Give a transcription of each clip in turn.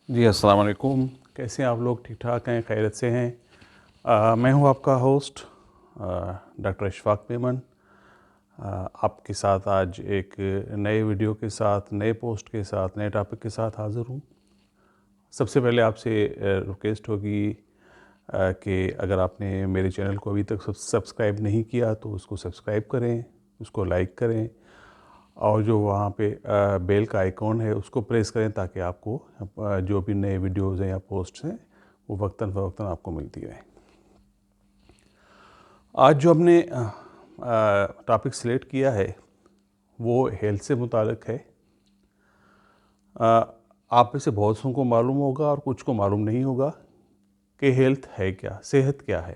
جی السلام علیکم. کیسے ہیں آپ لوگ؟ ٹھیک ٹھاک ہیں؟ خیریت سے ہیں؟ میں ہوں آپ کا ہوسٹ ڈاکٹر اشفاق میمن. آپ کے ساتھ آج ایک نئے ویڈیو کے ساتھ، نئے پوسٹ کے ساتھ، نئے ٹاپک کے ساتھ حاضر ہوں. سب سے پہلے آپ سے ریکویسٹ ہوگی کہ اگر آپ نے میرے چینل کو ابھی تک سبسکرائب نہیں کیا تو اس کو سبسکرائب کریں، اس کو لائک کریں، اور جو وہاں پہ بیل کا آئیکن ہے اس کو پریس کریں تاکہ آپ کو جو بھی نئے ویڈیوز ہیں یا پوسٹس ہیں وہ وقتاً فوقتاً آپ کو ملتی رہیں. آج جو ہم نے ٹاپک سلیکٹ کیا ہے وہ ہیلتھ سے متعلق ہے. آپ میں سے بہت سوں کو معلوم ہوگا اور کچھ کو معلوم نہیں ہوگا کہ ہیلتھ ہے کیا، صحت کیا ہے.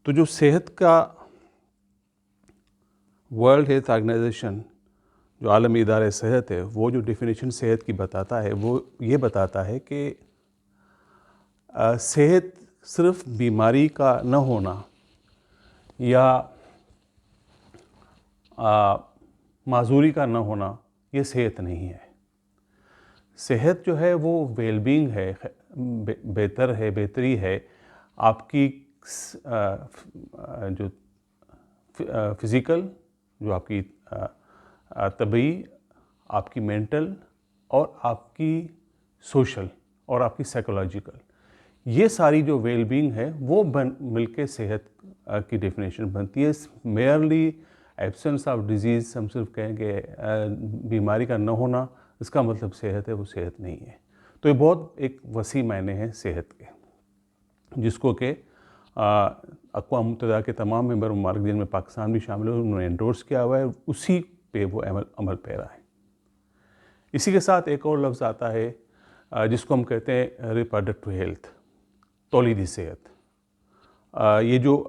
تو جو صحت کا ورلڈ ہیلتھ آرگنائزیشن، جو عالمی ادارہ صحت ہے، وہ جو ڈیفینیشن صحت کی بتاتا ہے وہ یہ بتاتا ہے کہ صحت صرف بیماری کا نہ ہونا یا معذوری کا نہ ہونا یہ صحت نہیں ہے. صحت جو ہے وہ ویل بینگ ہے، بہتری ہے آپ کی جو فزیکل، جو آپ کی طبعی، آپ کی مینٹل اور آپ کی سوشل اور آپ کی سائیکولوجیکل، یہ ساری جو ویل بینگ ہے وہ مل کے صحت کی ڈیفینیشن بنتی ہے. میئرلی ایبسنس آف ڈیزیز، ہم صرف کہیں کہ بیماری کا نہ ہونا، اس کا مطلب صحت ہے، وہ صحت نہیں ہے. تو یہ بہت ایک وسیع معنی ہے صحت کے، جس کو کہ اقوام متحدہ کے تمام ممبر ممالک جن میں پاکستان بھی شامل ہے انہوں نے انڈورس کیا ہوا ہے، اسی پہ وہ عمل پیرا ہے. اسی کے ساتھ ایک اور لفظ آتا ہے جس کو ہم کہتے ہیں ریپروڈکٹیو ہیلتھ، تولیدی صحت. یہ جو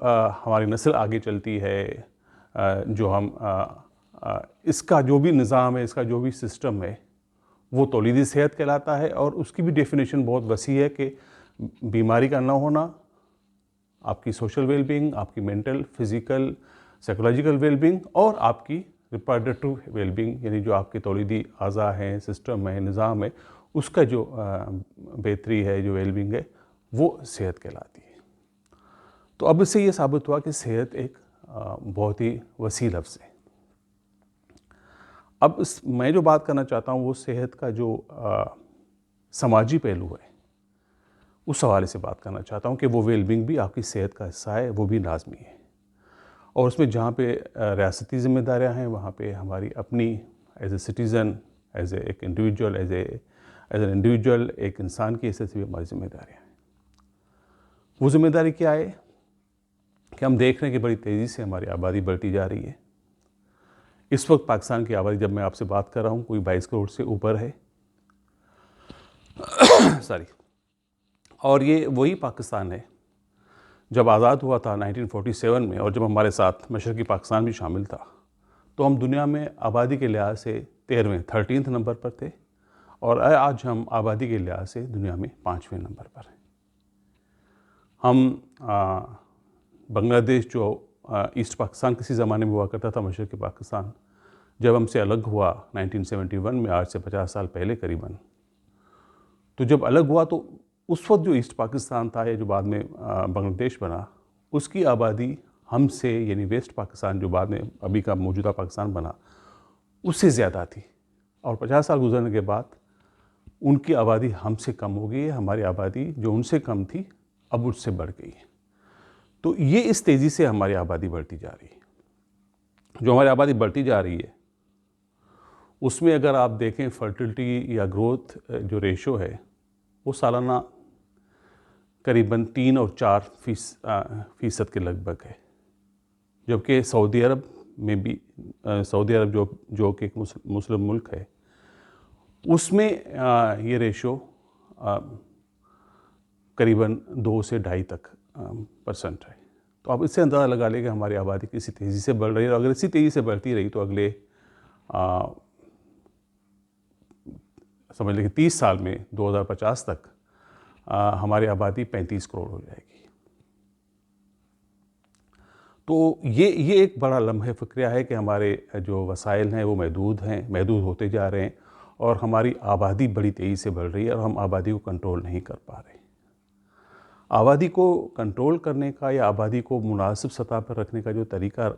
ہماری نسل آگے چلتی ہے، جو ہم اس کا جو بھی نظام ہے، اس کا جو بھی سسٹم ہے وہ تولیدی صحت کہلاتا ہے. اور اس کی بھی ڈیفینیشن بہت وسیع ہے کہ بیماری کا نہ ہونا، آپ کی سوشل ویل بینگ، آپ کی mental, physical, psychological well being, اور آپ کی ریپروڈکٹیو ویل بینگ، یعنی جو آپ کے تولیدی اعضاء ہیں، سسٹم ہے، نظام ہے، اس کا جو بہتری ہے، جو ویل بینگ ہے، وہ صحت کہلاتی ہے. تو اب اس سے یہ ثابت ہوا کہ صحت ایک بہت ہی وسیع لفظ ہے. اب میں جو بات کرنا چاہتا ہوں وہ صحت کا جو سماجی پہلو ہے اس حوالے سے بات کرنا چاہتا ہوں کہ وہ ویل بینگ بھی آپ کی صحت کا حصہ ہے، وہ بھی لازمی ہے. اور اس میں جہاں پہ ریاستی ذمہ داریاں ہیں وہاں پہ ہماری اپنی as a citizen, as a ایک انڈیویجول، ایز این انڈیویجول، ایک انسان کی حیثیت سے بھی ہماری ذمہ داریاں ہیں. وہ ذمہ داری کیا ہے کہ ہم دیکھ رہے ہیں کہ بڑی تیزی سے ہماری آبادی بڑھتی جا رہی ہے. اس وقت پاکستان کی آبادی جب میں آپ سے بات کر رہا ہوں کوئی 22 کروڑ سے اوپر ہے. اور یہ وہی پاکستان ہے جب آزاد ہوا تھا 1947 میں، اور جب ہمارے ساتھ مشرقی پاکستان بھی شامل تھا تو ہم دنیا میں آبادی کے لحاظ سے 13 نمبر پر تھے، اور آج ہم آبادی کے لحاظ سے دنیا میں 5ویں نمبر پر ہیں. ہم بنگلہ دیش جو ایسٹ پاکستان کسی زمانے میں ہوا کرتا تھا، مشرقی پاکستان، جب ہم سے الگ ہوا 1971 میں، آج سے 50 سال پہلے قریباً، تو جب الگ ہوا تو اس وقت جو ایسٹ پاکستان تھا یا جو بعد میں بنگلہ دیش بنا، اس کی آبادی ہم سے، یعنی ویسٹ پاکستان جو بعد میں ابھی کا موجودہ پاکستان بنا، اس سے زیادہ تھی. اور 50 سال گزرنے کے بعد ان کی آبادی ہم سے کم ہو گئی ہے، ہماری آبادی جو ان سے کم تھی اب اس سے بڑھ گئی ہے. تو یہ اس تیزی سے ہماری آبادی بڑھتی جا رہی ہے. جو ہماری آبادی بڑھتی جا رہی ہے اس میں اگر آپ دیکھیں فرٹیلٹی یا گروتھ جو ریشو ہے وہ سالانہ قریباً 3 اور 4% کے لگ بھگ ہے. جبکہ سعودی عرب میں بھی، سعودی عرب جو کہ ایک مسلم ملک ہے، اس میں یہ ریشو قریباً 2 سے 2.5% ہے. تو آپ اس سے اندازہ لگا لیں کہ ہماری آبادی کسی تیزی سے بڑھ رہی ہے. اور اگر اسی تیزی سے بڑھتی رہی تو اگلے سمجھ لیں کہ 30 سال میں 2050 تک ہماری آبادی 35 کروڑ ہو جائے گی. تو یہ ایک بڑا لمحہ فکریہ ہے کہ ہمارے جو وسائل ہیں وہ محدود ہوتے جا رہے ہیں. اور ہماری آبادی بڑی تیزی سے بڑھ رہی ہے اور ہم آبادی کو کنٹرول نہیں کر پا رہے. آبادی کو کنٹرول کرنے کا یا آبادی کو مناسب سطح پر رکھنے کا جو طریقہ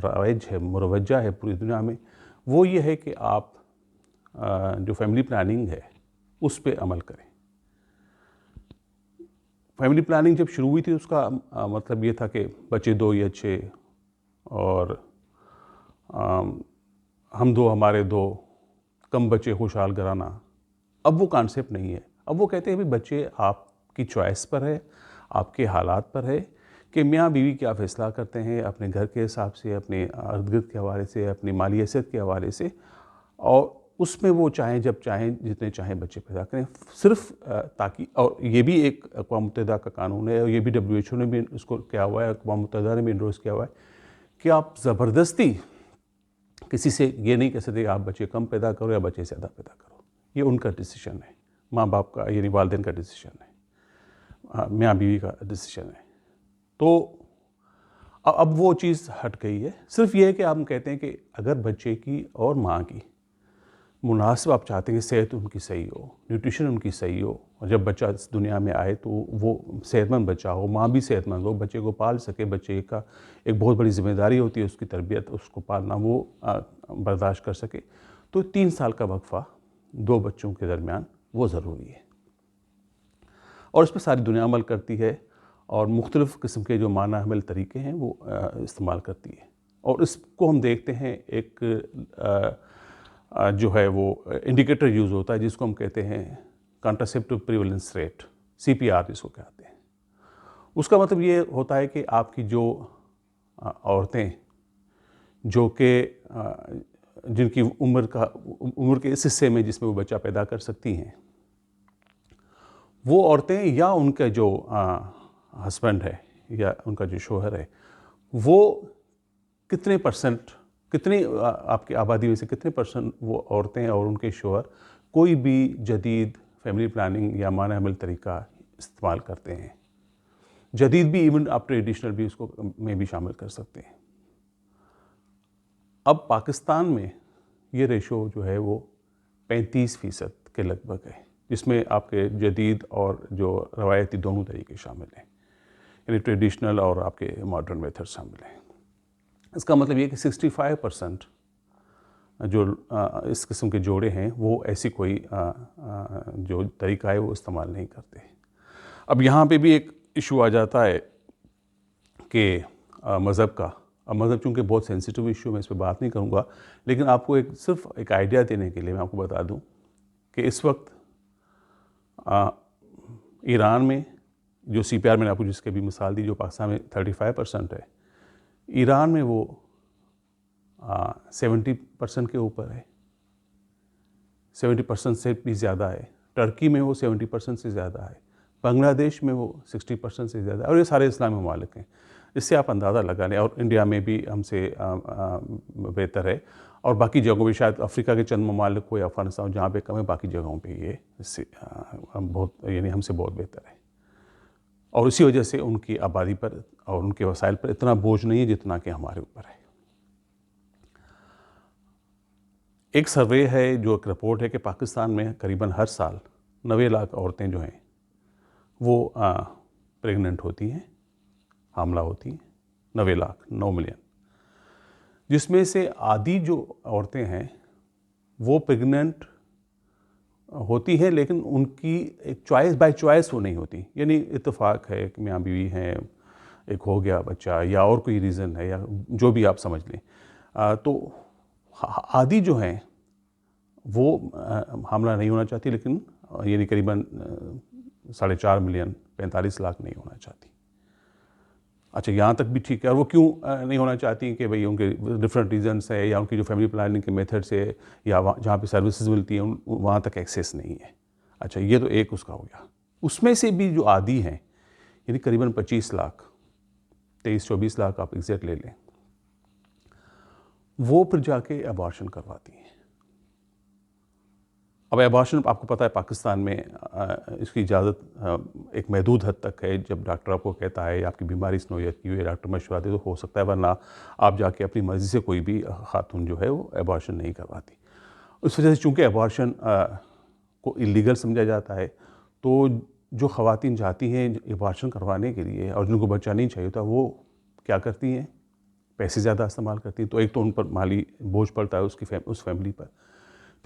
رائج ہے، مروجہ ہے پوری دنیا میں، وہ یہ ہے کہ آپ جو فیملی پلاننگ ہے اس پہ عمل کریں. فیملی پلاننگ جب شروع ہوئی تھی اس کا مطلب یہ تھا کہ بچے 2 ہی اچھے، اور ہم 2 ہمارے 2، کم بچے خوشحال گھرانہ. اب وہ کانسیپٹ نہیں ہے. اب وہ کہتے ہیں بھی بچے آپ کی چوائس پر ہے، آپ کے حالات پر ہے کہ میاں بیوی کیا فیصلہ کرتے ہیں اپنے گھر کے حساب سے، اپنے ارد گرد کے حوالے سے، اپنی مالی حیثیت کے حوالے سے، اور اس میں وہ چاہیں جب چاہیں جتنے چاہیں بچے پیدا کریں، صرف تاکہ. اور یہ بھی ایک اقوام متحدہ کا قانون ہے، اور یہ بھی WHO نے بھی اس کو کیا ہوا ہے، اقوام متحدہ نے بھی انڈورس کیا ہوا ہے کہ آپ زبردستی کسی سے یہ نہیں کہہ سکتے کہ آپ بچے کم پیدا کرو یا بچے زیادہ پیدا کرو. یہ ان کا ڈیسیشن ہے، ماں باپ کا، یعنی والدین کا ڈیسیشن ہے، میاں بیوی کا ڈیسیشن ہے. تو اب وہ چیز ہٹ گئی ہے. صرف یہ ہے کہ ہم کہتے ہیں کہ اگر بچے کی اور ماں کی مناسب آپ چاہتے ہیں کہ صحت ان کی صحیح ہو، نیوٹریشن ان کی صحیح ہو، اور جب بچہ اس دنیا میں آئے تو وہ صحت مند بچہ ہو، ماں بھی صحت مند ہو، بچے کو پال سکے. بچے کا ایک بہت بڑی ذمہ داری ہوتی ہے اس کی تربیت، اس کو پالنا، وہ برداشت کر سکے. تو 3 سال کا وقفہ 2 بچوں کے درمیان وہ ضروری ہے، اور اس پہ ساری دنیا عمل کرتی ہے، اور مختلف قسم کے جو معنی حمل طریقے ہیں وہ استعمال کرتی ہے. اور اس کو ہم دیکھتے ہیں ایک جو ہے وہ انڈیکیٹر یوز ہوتا ہے جس کو ہم کہتے ہیں کانٹراسیپٹیو پریویلنس ریٹ، CPR جس کو کہتے ہیں. اس کا مطلب یہ ہوتا ہے کہ آپ کی جو عورتیں جو کہ جن کی عمر کے اس حصے میں جس میں وہ بچہ پیدا کر سکتی ہیں، وہ عورتیں یا ان کا جو ہسبینڈ ہے یا ان کا جو شوہر ہے، وہ کتنے پرسنٹ، کتنی آپ کی آبادی میں سے کتنے پرسنٹ وہ عورتیں اور ان کے شوہر کوئی بھی جدید فیملی پلاننگ یا معنی حمل طریقہ استعمال کرتے ہیں. جدید بھی، ایون آپ ٹریڈیشنل بھی اس کو میں بھی شامل کر سکتے ہیں. اب پاکستان میں یہ ریشو جو ہے وہ 35% کے لگ بھگ ہے، جس میں آپ کے جدید اور جو روایتی دونوں طریقے شامل ہیں، یعنی ٹریڈیشنل اور آپ کے ماڈرن میتھڈ شامل ہیں. اس کا مطلب یہ کہ 65% جو اس قسم کے جوڑے ہیں وہ ایسی کوئی جو طریقہ ہے وہ استعمال نہیں کرتے. اب یہاں پہ بھی ایک ایشو آ جاتا ہے کہ مذہب کا. اب مذہب چونکہ بہت سینسیٹیو ایشو، میں اس پہ بات نہیں کروں گا، لیکن آپ کو صرف ایک آئیڈیا دینے کے لیے میں آپ کو بتا دوں کہ اس وقت ایران میں جو CPR میں نے آپ کو جس کی بھی مثال دی، جو پاکستان میں 35% ہے، ایران میں وہ 70% کے اوپر ہے، 70% سے بھی زیادہ ہے. ٹرکی میں وہ 70% سے زیادہ ہے. بنگلہ دیش میں وہ 60% سے زیادہ ہے، اور یہ سارے اسلامی ممالک ہیں. اس سے آپ اندازہ لگا لیں. اور انڈیا میں بھی ہم سے بہتر ہے، اور باقی جگہوں پہ شاید افریقہ کے چند ممالک کو یا افغانستان جہاں پہ کم ہے، باقی جگہوں پہ یہ اس سے بہت، یعنی ہم سے بہت بہتر ہے. اور اسی وجہ سے ان کی آبادی پر اور ان کے وسائل پر اتنا بوجھ نہیں ہے جتنا کہ ہمارے اوپر ہے. ایک سروے ہے، جو ایک رپورٹ ہے کہ پاکستان میں قریباً ہر سال 90 لاکھ عورتیں جو ہیں وہ پریگننٹ ہوتی ہیں، حاملہ ہوتی ہیں. 90 لاکھ، 9 ملین، جس میں سے آدھی جو عورتیں ہیں وہ پریگننٹ ہوتی ہیں، لیکن ان کی ایک چوائس بائی چوائس وہ نہیں ہوتی. یعنی اتفاق ہے کہ میاں بیوی ہیں، ایک ہو گیا بچہ، یا اور کوئی ریزن ہے، یا جو بھی آپ سمجھ لیں. تو آدھی جو ہیں وہ حاملہ نہیں ہونا چاہتی، لیکن یعنی قریباً 4.5 ملین، 45 لاکھ نہیں ہونا چاہتی. اچھا، یہاں تک بھی ٹھیک ہے. اور وہ کیوں نہیں ہونا چاہتی؟ کہ بھئی ان کے ڈفرینٹ ریزنس ہے، یا ان کی جو فیملی پلاننگ کے میتھڈ سے، یا جہاں پہ سروسز ملتی ہیں وہاں تک ایکسیس نہیں ہے. اچھا، یہ تو ایک اس کا ہو گیا. اس میں سے بھی جو آدھی ہیں، یعنی قریباً 25 لاکھ، 23-24 لاکھ آپ ایگزیکٹ لے لیں، وہ پھر جا کے ابارشن کرواتی ہیں. اب ابارشن آپ کو پتہ ہے پاکستان میں اس کی اجازت ایک محدود حد تک ہے. جب ڈاکٹر آپ کو کہتا ہے آپ کی بیماری اس نوعیت کی ہوئی، ڈاکٹر مشورہ دے تو ہو سکتا ہے، ورنہ آپ جا کے اپنی مرضی سے کوئی بھی خاتون جو ہے وہ ابارشن نہیں کرواتی. اس وجہ سے چونکہ ایبارشن کو ایلیگل سمجھا جاتا ہے، تو جو خواتین جاتی ہیں ایبارشن کروانے کے لیے اور جن کو بچہ نہیں چاہیے ہوتا، وہ کیا کرتی ہیں؟ پیسے زیادہ استعمال کرتی ہیں، تو ایک تو ان پر مالی بوجھ پڑتا ہے اس فیملی پر.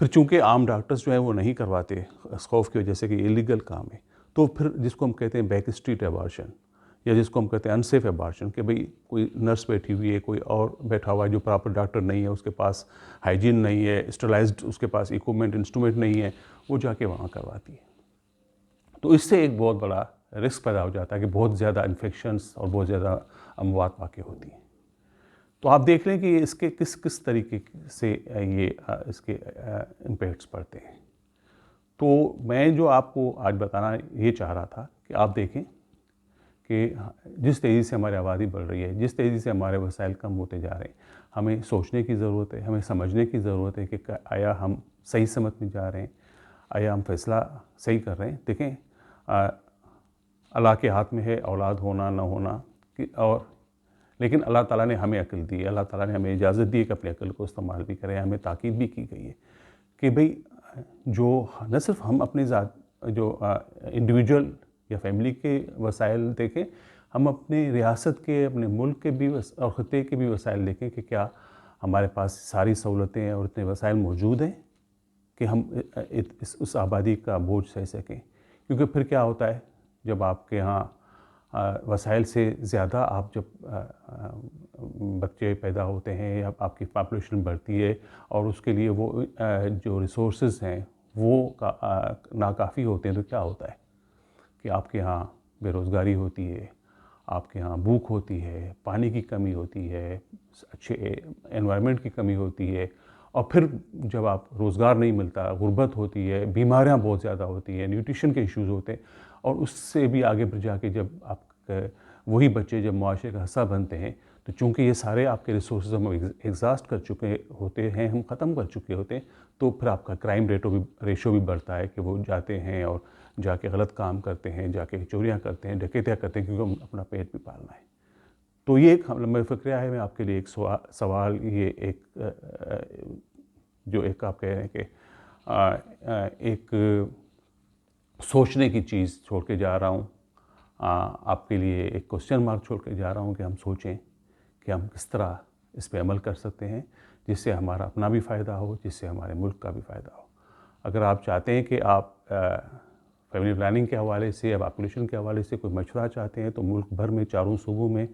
پھر چونکہ عام ڈاکٹرز جو ہیں وہ نہیں کرواتے اس خوف کی وجہ سے کہ یہ ایلیگل کام ہے، تو پھر جس کو ہم کہتے ہیں بیک اسٹریٹ ایبارشن، یا جس کو ہم کہتے ہیں انسیف ایبارشن، کہ بھئی کوئی نرس بیٹھی ہوئی ہے، کوئی اور بیٹھا ہوا ہے جو پراپر ڈاکٹر نہیں ہے، اس کے پاس ہائیجین نہیں ہے، اسٹرلائزڈ اس کے پاس ایکوپمنٹ انسٹرومنٹ نہیں ہے، وہ جا کے وہاں کرواتی ہے. تو اس سے ایک بہت بڑا رسک پیدا ہو جاتا ہے کہ بہت زیادہ انفیکشنز اور بہت زیادہ اموات واقع ہوتی ہیں. تو آپ دیکھ لیں کہ اس کے کس طریقے سے یہ اس کے امپیکٹس پڑتے ہیں. تو میں جو آپ کو آج بتانا یہ چاہ رہا تھا کہ آپ دیکھیں کہ جس تیزی سے ہماری آبادی بڑھ رہی ہے، جس تیزی سے ہمارے وسائل کم ہوتے جا رہے ہیں، ہمیں سوچنے کی ضرورت ہے، ہمیں سمجھنے کی ضرورت ہے کہ آیا ہم صحیح سمت میں جا رہے ہیں، آیا ہم فیصلہ صحیح کر رہے ہیں. دیکھیں، اللہ کے ہاتھ میں ہے اولاد ہونا نہ ہونا، اور لیکن اللہ تعالیٰ نے ہمیں عقل دی ہے، اللہ تعالیٰ نے ہمیں اجازت دی ہے کہ اپنی عقل کو استعمال بھی کریں. ہمیں تاکید بھی کی گئی ہے کہ بھئی جو نہ صرف ہم اپنے ذات جو انڈیویجول یا فیملی کے وسائل دیکھیں، ہم اپنے ریاست کے، اپنے ملک کے بھی اور خطے کے بھی وسائل دیکھیں کہ کیا ہمارے پاس ساری سہولتیں اور اتنے وسائل موجود ہیں کہ ہم اس آبادی کا بوجھ سہ سکیں. کیونکہ پھر کیا ہوتا ہے، جب آپ کے ہاں وسائل سے زیادہ آپ جب بچے پیدا ہوتے ہیں یا آپ کی پاپولیشن بڑھتی ہے اور اس کے لیے وہ جو ریسورسز ہیں وہ ناکافی ہوتے ہیں، تو کیا ہوتا ہے کہ آپ کے ہاں بے روزگاری ہوتی ہے، آپ کے ہاں بھوک ہوتی ہے، پانی کی کمی ہوتی ہے، اچھے انوائرمنٹ کی کمی ہوتی ہے، اور پھر جب آپ روزگار نہیں ملتا، غربت ہوتی ہے، بیماریاں بہت زیادہ ہوتی ہیں، نیوٹریشن کے ایشوز ہوتے ہیں، اور اس سے بھی آگے بڑھ جا کے جب آپ وہی بچے جب معاشرے کا حصہ بنتے ہیں، تو چونکہ یہ سارے آپ کے ریسورسز ہم ایگزاسٹ کر چکے ہوتے ہیں، ہم ختم کر چکے ہوتے ہیں، تو پھر آپ کا کرائم ریشو بھی بڑھتا ہے کہ وہ جاتے ہیں اور جا کے غلط کام کرتے ہیں، جا کے چوریاں کرتے ہیں، ڈکیتیاں کرتے ہیں، کیونکہ ہم اپنا پیٹ بھی پالنا ہے. تو یہ ایک لمبا فکرہ ہے. میں آپ کے لیے ایک سوال، یہ ایک جو ایک آپ کہہ رہے ہیں کہ ایک سوچنے کی چیز چھوڑ کے جا رہا ہوں، آپ کے لیے ایک کوسچن مارک چھوڑ کے جا رہا ہوں کہ ہم سوچیں کہ ہم کس طرح اس پہ عمل کر سکتے ہیں جس سے ہمارا اپنا بھی فائدہ ہو، جس سے ہمارے ملک کا بھی فائدہ ہو. اگر آپ چاہتے ہیں کہ آپ فیملی پلاننگ کے حوالے سے یا پاپولیشن کے حوالے سے کوئی مشورہ چاہتے ہیں، تو ملک بھر میں 4 صوبوں میں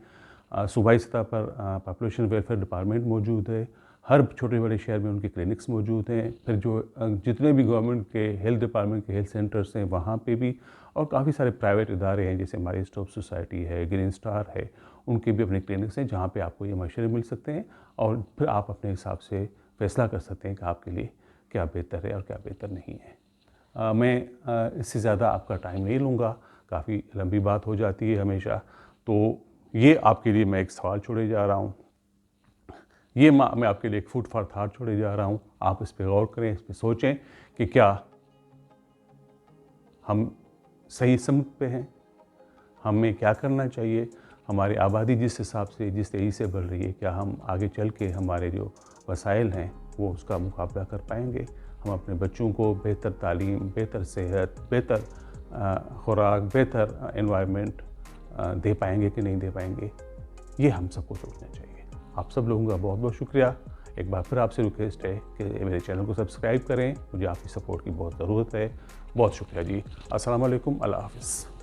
صوبائی سطح پر پاپولیشن ویلفیئر ڈپارٹمنٹ موجود ہے. ہر چھوٹے بڑے شہر میں ان کے کلینکس موجود ہیں. پھر جو جتنے بھی گورنمنٹ کے ہیلتھ ڈپارٹمنٹ کے ہیلتھ سینٹرز ہیں وہاں پہ بھی، اور کافی سارے پرائیویٹ ادارے ہیں جیسے ہماری اسٹاپ سوسائٹی ہے، گرین اسٹار ہے، ان کے بھی اپنے کلینکس ہیں جہاں پہ آپ کو یہ مشورے مل سکتے ہیں، اور پھر آپ اپنے حساب سے فیصلہ کر سکتے ہیں کہ آپ کے لیے کیا بہتر ہے اور کیا بہتر نہیں ہے. میں اس سے زیادہ آپ کا ٹائم نہیں لوں گا، کافی لمبی بات ہو جاتی ہے ہمیشہ. تو یہ آپ کے لیے میں ایک سوال چھوڑے جا رہا ہوں، یہ میں آپ کے لیے ایک فوڈ فار تھاٹ چھوڑے جا رہا ہوں. آپ اس پہ غور کریں، اس پہ سوچیں کہ کیا ہم صحیح سمت پہ ہیں، ہمیں کیا کرنا چاہیے. ہماری آبادی جس حساب سے جس تیزی سے بڑھ رہی ہے، کیا ہم آگے چل کے ہمارے جو وسائل ہیں وہ اس کا مقابلہ کر پائیں گے؟ ہم اپنے بچوں کو بہتر تعلیم، بہتر صحت، بہتر خوراک، بہتر انوائرمنٹ دے پائیں گے کہ نہیں دے پائیں گے؟ یہ ہم سب کو سوچنا چاہیے. آپ سب لوگوں کا بہت بہت شکریہ. ایک بار پھر آپ سے ریکویسٹ ہے کہ میرے چینل کو سبسکرائب کریں، مجھے آپ کی سپورٹ کی بہت ضرورت ہے. بہت شکریہ جی. السلام علیکم. اللہ حافظ.